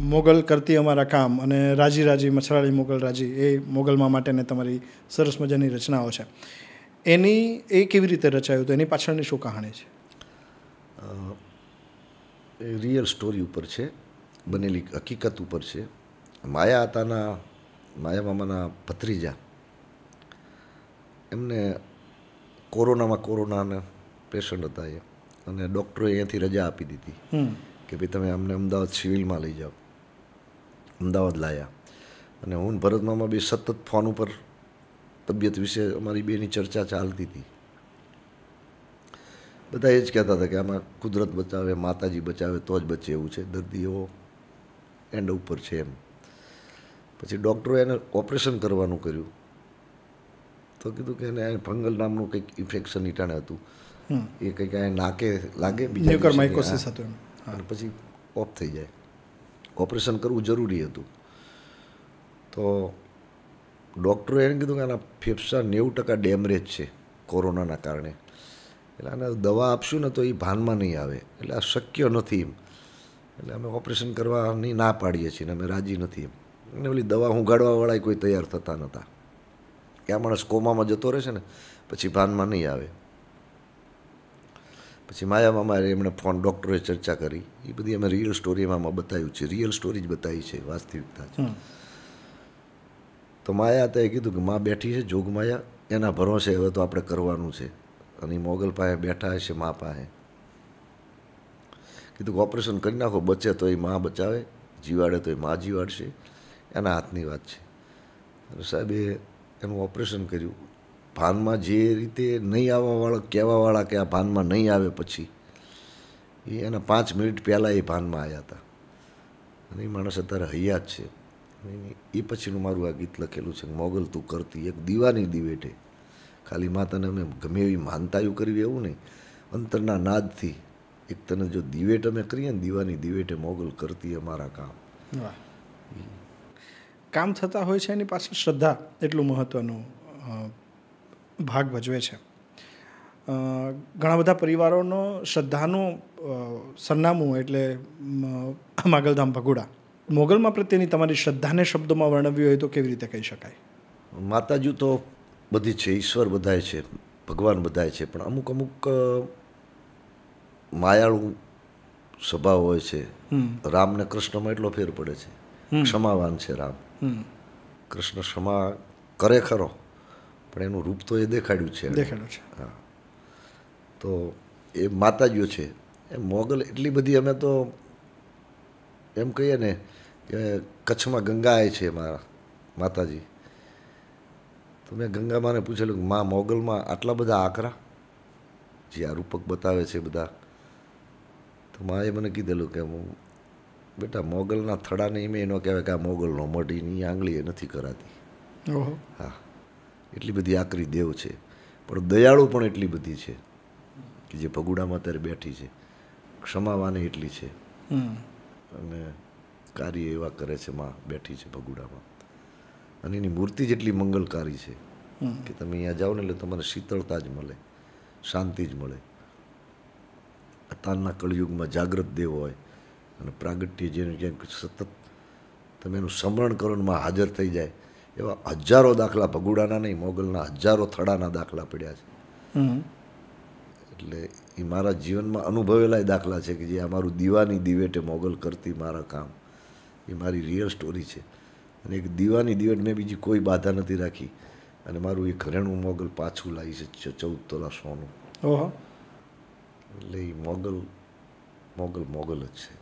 મોગલ કરતી અમારા કામ અને રાજી રાજી મછરાળી મોગલ રાજી એ મોગલમાં માટેને તમારી સરસ મજાની રચનાઓ છે. એ કેવી રીતે રચાયું હતું, એની પાછળની શું કહાણી છે? એ રિયલ સ્ટોરી ઉપર છે, બનેલી હકીકત ઉપર છે. માયા મામાના ભત્રીજા, એમને કોરોનાના પેશન્ટ હતા એ, અને ડૉક્ટરોએ અહીંયાથી રજા આપી દીધી કે ભાઈ તમે અમને અમદાવાદ સિવિલમાં લઈ જાઓ. અમદાવાદ લાયા, અને હું ભરત મામા બી સતત ફોન ઉપર તબિયત વિશે અમારી બેની ચર્ચા ચાલતી હતી. બધા એ જ કહેતા હતા કે આમાં કુદરત બચાવે, માતાજી બચાવે તો જ બચે એવું છે, દર્દીઓ એન્ડ ઉપર છે એમ. પછી ડૉક્ટરોએ એને ઓપરેશન કરવાનું કર્યું, તો કીધું કે એને ફંગલ નામનું કંઈક ઇન્ફેક્શન ઈટાણે હતું, એ કંઈક નાકે લાગે બીજા હતું, અને પછી ઓફ થઈ જાય. ઓપરેશન કરવું જરૂરી હતું. તો ડૉક્ટરોએ એને કીધું કે આના ફેફસા 90% ડેમરેજ છે કોરોનાના કારણે, એટલે આને દવા આપશું ને તો એ ભાનમાં નહીં આવે, એટલે આ શક્ય નથી એમ. એટલે અમે ઓપરેશન કરવાની ના પાડીએ છીએ ને અમે રાજી નથી એમ. અને ઓલી દવા ઊંઘાડવાવાળા કોઈ તૈયાર થતા નહોતા કે આ માણસ કોમામાં જતો રહેશે ને પછી ભાનમાં નહીં આવે. પછી માયા મામા એમણે ફોન ડૉક્ટરોએ ચર્ચા કરી, એ બધી અમે રિયલ સ્ટોરી એમાં બતાવ્યું છે, રિયલ સ્ટોરી જ બતાવી છે, વાસ્તવિકતા છે. તો માયા હતા એ કીધું કે માં બેઠી છે જોગમાયા, એના ભરોસે હવે તો આપણે કરવાનું છે. અને એ મોગલ પાસે બેઠા હશે મા પાસે. કીધું કે ઓપરેશન કરી નાખો, બચે તો એ માં બચાવે, જીવાડે તો એ માં જીવાડશે, એના હાથની વાત છે. અને સાહેબે એનું ઓપરેશન કર્યું. ભાનમાં જે રીતે નહીં આવવાવાળા કહેવાવાળા કે આ ભાનમાં નહીં આવે, પછી એના 5 મિનિટ પહેલાં એ ભાનમાં આવ્યા હતા. અને એ માણસ અત્યારે હૈયા જ છે. એ પછીનું મારું આ ગીત લખેલું છે, મોગલ તું કરતી એક દીવાની દિવેટે. ખાલી માં તને અમે ગમે એવી માનતાયું કરવી એવું નહીં, અંતરના નાદથી એક તને જો દિવેટ અમે કરીએ ને, દીવાની દિવેટે મોગલ કરતી અમારા કામ. કામ થતા હોય છે એની પાછળ શ્રદ્ધા એટલું મહત્ત્વનું ભાગ ભજવે છે. ઘણા બધા પરિવારોનો શ્રદ્ધાનું સરનામું એટલે માગલધામ ભગુડા. મોગલમાં પ્રત્યેની તમારી શ્રદ્ધાને શબ્દોમાં વર્ણવી હોય તો કેવી રીતે કહી શકાય? માતાજી તો બધી છે, ઈશ્વર બધાય છે, ભગવાન બધાય છે, પણ અમુક માયાળુ સ્વભાવ હોય છે. રામ ને કૃષ્ણમાં એટલો ફેર પડે છે, ક્ષમાવાન છે રામ. કૃષ્ણ ક્ષમા કરે ખરો, પણ એનું રૂપ તો એ દેખાડ્યું છે. હા, તો એ માતાજીઓ છે. એ મોગલ એટલી બધી, અમે તો એમ કહીએ ને કે કચ્છમાં ગંગા છે મારા માતાજી. તો મેં ગંગા માને પૂછેલું કે માં મોગલમાં આટલા બધા આકરા જે આ રૂપક બતાવે છે બધા. તો માએ મને કીધેલું કે હું બેટા મોગલના થડાને એમ એનો કહેવાય કે આ મોગલનો મઢીની આંગળી એ નથી કરાતી. હા, એટલી બધી આકરી દેવ છે, પણ દયાળુ પણ એટલી બધી છે કે જે ભગુડામાં અત્યારે બેઠી છે. ક્ષમાવાને એટલી છે, અને કાર્ય એવા કરે છે માં બેઠી છે ભગુડામાં. અને એની મૂર્તિ જેટલી મંગલકારી છે કે તમે અહીંયા જાઓ ને એટલે તમને શીતળતા જ મળે, શાંતિ જ મળે. અત્યારના કળિયુગમાં જાગ્રત દેવ હોય અને પ્રાગટ્ય જેનું જેમ સતત તમે એનું સ્મરણ કરો ને માં હાજર થઈ જાય, એવા હજારો દાખલા ભગુડાના નહીં, મોગલના હજારો થડાના દાખલા પડ્યા છે. એટલે એ મારા જીવનમાં અનુભવેલા દાખલા છે કે જે આ મારું દીવાની દિવેટે મોગલ કરતી મારા કામ, એ મારી રિયલ સ્ટોરી છે. અને એક દીવાની દિવેટ મેં બીજી કોઈ બાધા નથી રાખી, અને મારું એ ઘરેણું મોગલ પાછું લાવી છે 14 તોલા સોનું. એટલે એ મોગલ જ છે.